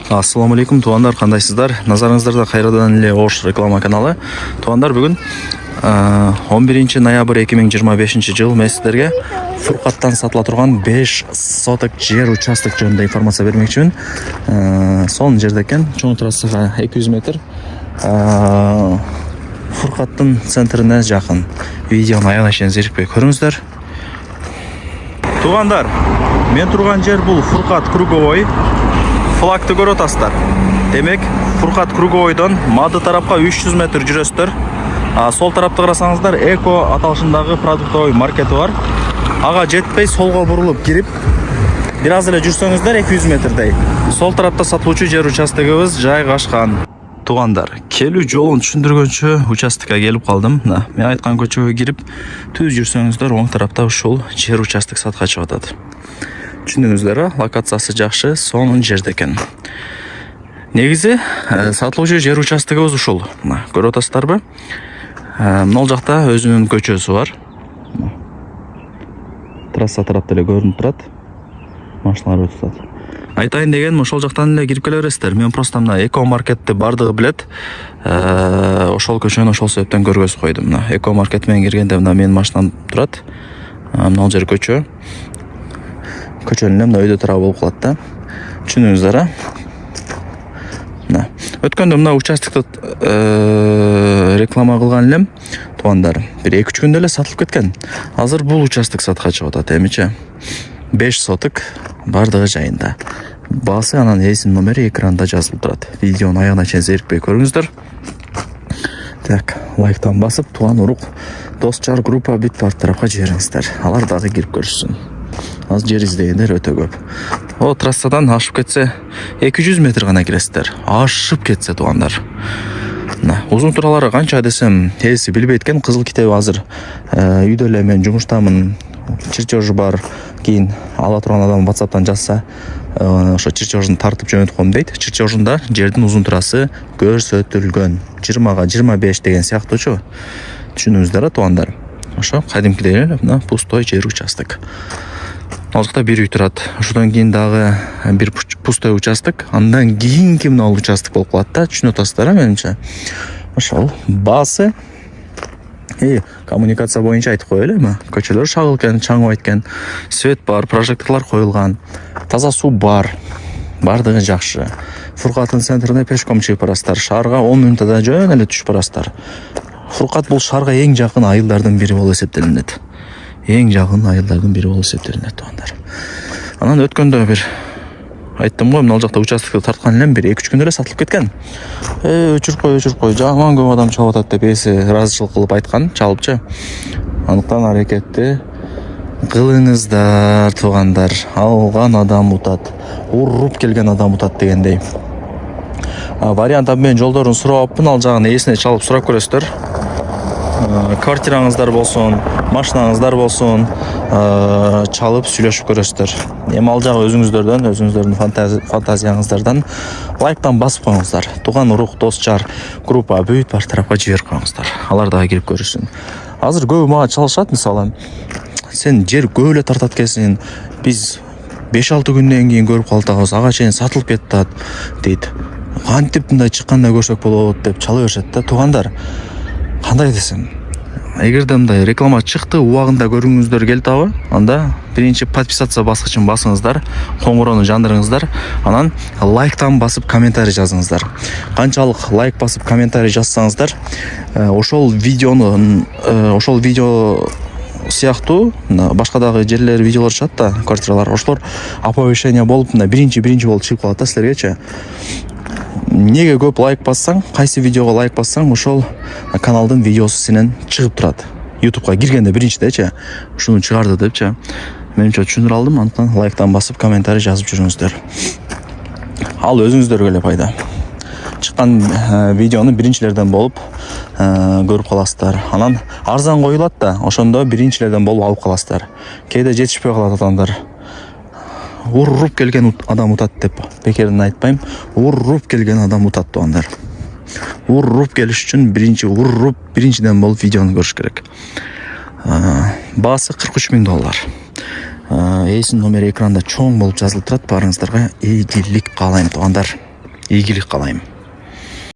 Ассаламу алейкум, туғандар, қандайсыздар? Назарыңыздарда қайрадан эле Ош реклама каналы. Туғандар, бүгін 11 ноябрь 2025 жыл мен сіздерге Фуркаттан сатыла тұрған 5 соток жер участок жөнінде информация бермекчимин. Сол жерде экен, чоң трассага 200 метр. Фуркаттын центрине жакын. Видеоны аягына чейин зерикпей көрүңүздөр. Туғандар, мен турган жер бул Фуркат круговой. Флагты көріп атасыздар. Демек, Фуркат круговойдон Мады тарапқа 300 метр жүрөсүздөр. Сол тарапты карасаңыздар, Эко аталышындагы продуктовый маркети бар. Ага жетпей солго бурулуп кирип, бир аз эле жүрсөңүздөр 200 метрдей. Сол тарапта сатылуучу жер участогубуз жайгашкан. Туғандар, келүү жолун түшүндүргөнчө участокко келип калдым. Мен айткан көчөгө кирип, түз жүрсөңүздөр оң тарапта ушул жер участок сатка чыгып атат. Түшүндүңүздөр, локациясы жакшы, сонун жерде экен. Негизи сатылуучу жер участогубуз ушул. Көрүп атасыздарбы? Мына жакта өзүнүн көчөсү бар. Трасса тарапта эле көрүнүп турат. Машиналар өтүп атат. Айтайын деген, ошол жактан эле кирип келе бересиздер. Мен просто мына Эко маркетти бардыгы билет. Ошол көчөнү ошол себептен көргөзүп койдум. Мына Эко маркет менен киргенде мына менин машинам турат. Мына жер көчө. Көчөнүн мына өйдө тарабы болуп калат да. Түшүндүңүздөр, өткөндө мына участокты реклама кылган элем. Туғандар, бир 2-3 күндө эле сатылып кеткен. Азыр бул участок сатка чыгып атат, эмичи? 5 соток бардыгы жайында. Баасы анан эсим номери экранда жазылып турат. Видеону аягына чейин зерикпей көрүңүздөр. Так, лайктан басып, тууган урук, дос-жар группа бүт бар тарапка жибериңиздер. Алар дагы кирип көрүшсүн. Аз жер издегендер өтө көп. О трассадан ашып кетсе 200 метр гана киресиздер. Ашып кетсе туғандар. Узун туралары канча десем, эси билбейт экен. Кызыл китеби азыр үйдө эле мен жумуштамын. Чертежи бар. Кийин ала турган адам WhatsApp'тан жазса, ошо чертежин тартып жөнөтүп коем дейт. Чертежинда жердин узун турасы көрсөтүлгөн. 20га 25 деген сыяктуучу. Түшүнүңүздөр, туғандар. Ошо кадимкидей эле пустой жер участок. Ал жакта бир үй турат. Ошондон кийин дагы бир пустой участок. Андан кийинки мына участок болуп калат да. Түшүнүп атасыздар, менимче. Ошол баасы коммуникация боюнча айтып коелу. Көчөлөр шагыл экен, чаңыбайт экен. Свет бар, прожекторлор коюлган. Таза суу бар. Бардыгы жакшы. Фуркаттын центрине пешком чыгып барасыздар. Шаарга 10 мүнөттө жөн эле түшүп барасыздар. Фуркат бул шаарга эң жакын айылдардын бири болуп эсептелинет. Эң жакын айылдардын бири болуп эсептелинет, туғандар. Анан өткөндө бир айттым го, мына жакта участокты тарткан элем, бир 2-3 күндө эле сатылып кеткен. Өчүрүп кой, жаман көп адам чалып атат деп эси ыраазычылык кылып айткан, чалыпчы. Андыктан аракетти кылыңыздар, туғандар. Алган адам утат, уруп келген адам утат дегендей. Вариант мен жолдорун сураппын, ал жагын эсине чалып сурап көрөсүздөр. Квартираңыздар болсун, машинаңыздар болсун, чалып сүйлөшүп көрөсүздөр. Эми ал жагы өзүңүздөрдүн фантазияңыздардан лайктан басып коюңуздар. Туган урук, дос-жар группа бүт бар тарапка жиберип коюңуздар. Алар дагы кирип көрүшсүн. Азыр көбү мага чалышат, мисалы, сен жер көп эле тартат экенсиң, биз 5-6 күндөн кийин көрүп калтабыз, ага чейин сатылып кетти дейт. Кантип мындай чыкканда көрсөк болот деп чала беришет да. Тугандар, кандай десем, эгерде мындай реклама чыкты, убагында көрүңүздөр келтабы, анда биринчи подписаться баскычын басыңыздар, коңгуроonu жандырыңыздар, анан лайктан басып комментарий жазыңыздар. Канчалык лайк басып комментарий жазсаңыздар, ошол видео сыяктуу башка дагы жерлер видеолор чыгат да, квартиралар, ошолор оповещение болуп, биринчи болуп чыгып калат да силергечи. Неге көп лайк бассаң, кайсы видеого лайк бассаң, ошол каналдын видеосу сенен чыгып турат. YouTube'га киргенде биринчидечи, ушуну чыгарды депчи. Менимче түшүндүрө алдым, андыктан лайктан басып комментарий жазып жүрүңүздөр. Ал өзүңүздөргө эле пайда. Чыккан видеону биринчилерден болуп көрүп каласыздар. Анан арзан коюлат да, ошондо биринчилерден болуп алып каласыздар. Кээде жетишпей калат адамдар. Уруп келген адам утат деп бекерден айтпайм. Уруп келген адам утат, туғандар. Уруп келиш үчүн биринчиден болуп видеону көрүш керек. Баасы $43,000. Эйсин номери экранда чоң болуп жазылып турат. Барыңыздарга ийгилик каалайм туугандар. Ийгилик каалайм.